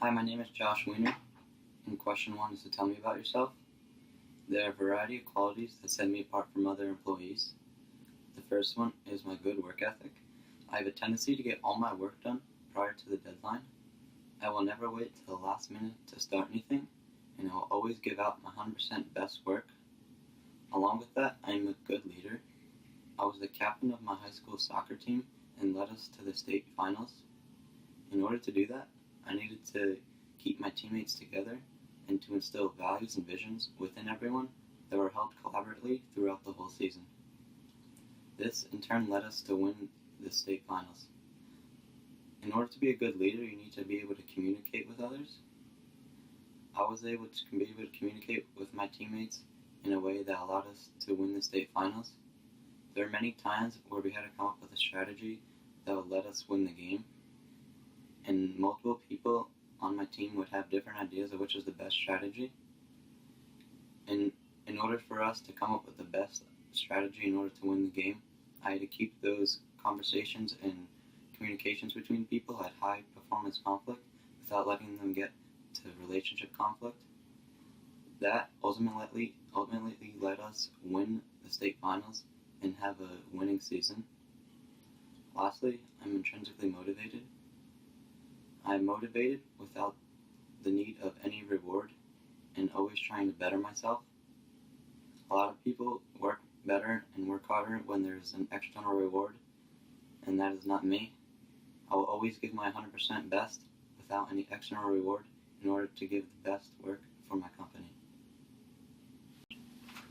Hi, my name is Josh Weiner, and question 1 is to tell me about yourself. There are a variety of qualities that set me apart from other employees. The first one is my good work ethic. I have a tendency to get all my work done prior to the deadline. I will never wait till the last minute to start anything, and I will always give out my 100% best work. Along with that, I am a good leader. I was the captain of my high school soccer team and led us to the state finals. In order to do that, I needed to keep my teammates together and to instill values and visions within everyone that were held collaboratively throughout the whole season. This in turn led us to win the state finals. In order to be a good leader, you need to be able to communicate with others. I was able to be able to communicate with my teammates in a way that allowed us to win the state finals. There were many times where we had to come up with a strategy that would let us win the game, and multiple people on my team would have different ideas of which was the best strategy. And in order for us to come up with the best strategy in order to win the game, I had to keep those conversations and communications between people at high performance conflict without letting them get to relationship conflict. That ultimately let us win the state finals and have a winning season. Lastly, I'm intrinsically motivated. I'm motivated without the need of any reward and always trying to better myself. A lot of people work better and work harder when there's an external reward, and that is not me. I will always give my 100% best without any external reward in order to give the best work for my company.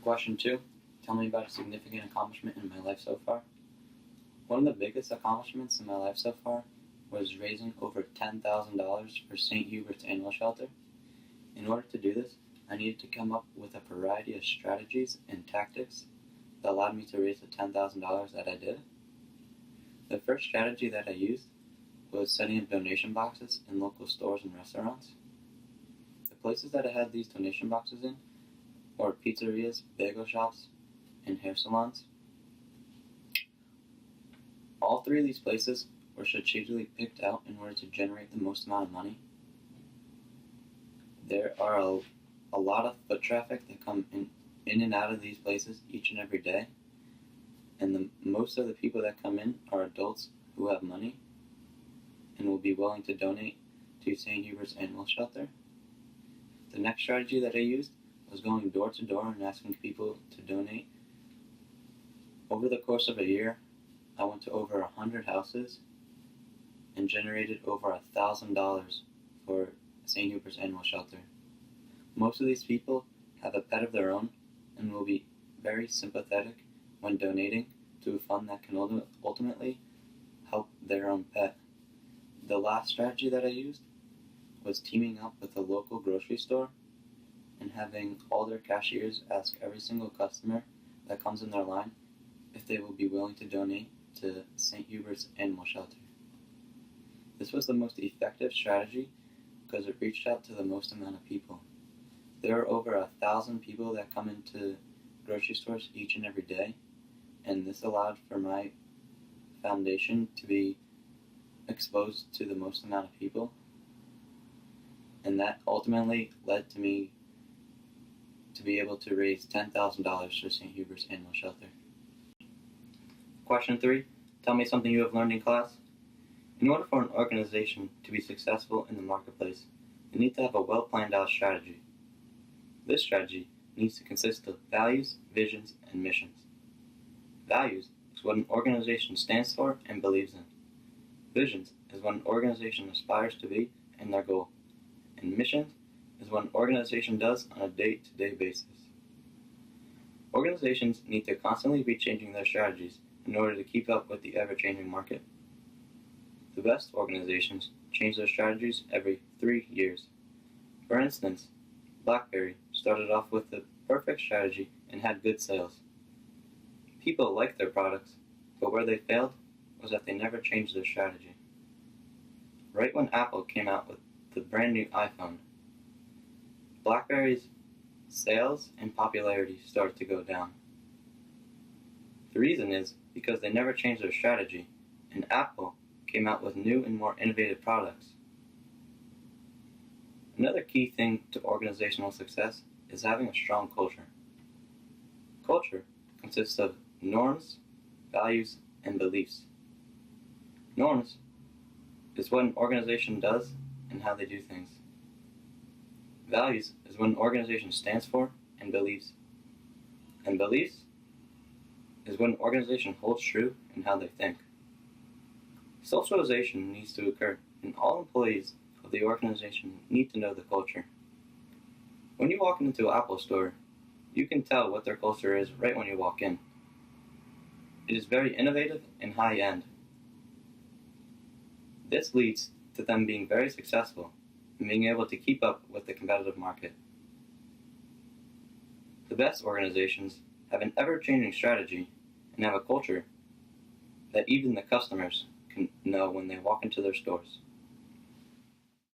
Question 2. Tell me about a significant accomplishment in my life so far. One of the biggest accomplishments in my life so far was raising over $10,000 for St. Hubert's Animal Shelter. In order to do this, I needed to come up with a variety of strategies and tactics that allowed me to raise the $10,000 that I did. The first strategy that I used was setting up donation boxes in local stores and restaurants. The places that I had these donation boxes in were pizzerias, bagel shops, and hair salons. All 3 of these places were strategically picked out in order to generate the most amount of money. There are a lot of foot traffic that come in and out of these places each and every day, and most of the people that come in are adults who have money and will be willing to donate to St. Hubert's Animal Shelter. The next strategy that I used was going door to door and asking people to donate. Over the course of a year, I went to over 100 houses and generated over $1,000 for St. Hubert's Animal Shelter. Most of these people have a pet of their own and will be very sympathetic when donating to a fund that can ultimately help their own pet. The last strategy that I used was teaming up with a local grocery store and having all their cashiers ask every single customer that comes in their line if they will be willing to donate to St. Hubert's Animal Shelter. This was the most effective strategy because it reached out to the most amount of people. There are over 1,000 people that come into grocery stores each and every day, and this allowed for my foundation to be exposed to the most amount of people, and that ultimately led to me to be able to raise $10,000 for St. Hubert's Animal Shelter. Question 3. Tell me something you have learned in class. In order for an organization to be successful in the marketplace, they need to have a well-planned out strategy. This strategy needs to consist of values, visions, and missions. Values is what an organization stands for and believes in. Visions is what an organization aspires to be and their goal. And missions is what an organization does on a day-to-day basis. Organizations need to constantly be changing their strategies in order to keep up with the ever-changing market. The best organizations change their strategies every 3 years. For instance, BlackBerry started off with the perfect strategy and had good sales. People liked their products, but where they failed was that they never changed their strategy. Right when Apple came out with the brand new iPhone, BlackBerry's sales and popularity started to go down. The reason is because they never changed their strategy, and Apple came out with new and more innovative products. Another key thing to organizational success is having a strong culture. Culture consists of norms, values, and beliefs. Norms is what an organization does and how they do things. Values is what an organization stands for and believes. And beliefs is what an organization holds true in how they think. Socialization needs to occur, and all employees of the organization need to know the culture. When you walk into an Apple store, you can tell what their culture is right when you walk in. It is very innovative and high-end. This leads to them being very successful and being able to keep up with the competitive market. The best organizations have an ever-changing strategy and have a culture that even the customers can know when they walk into their stores.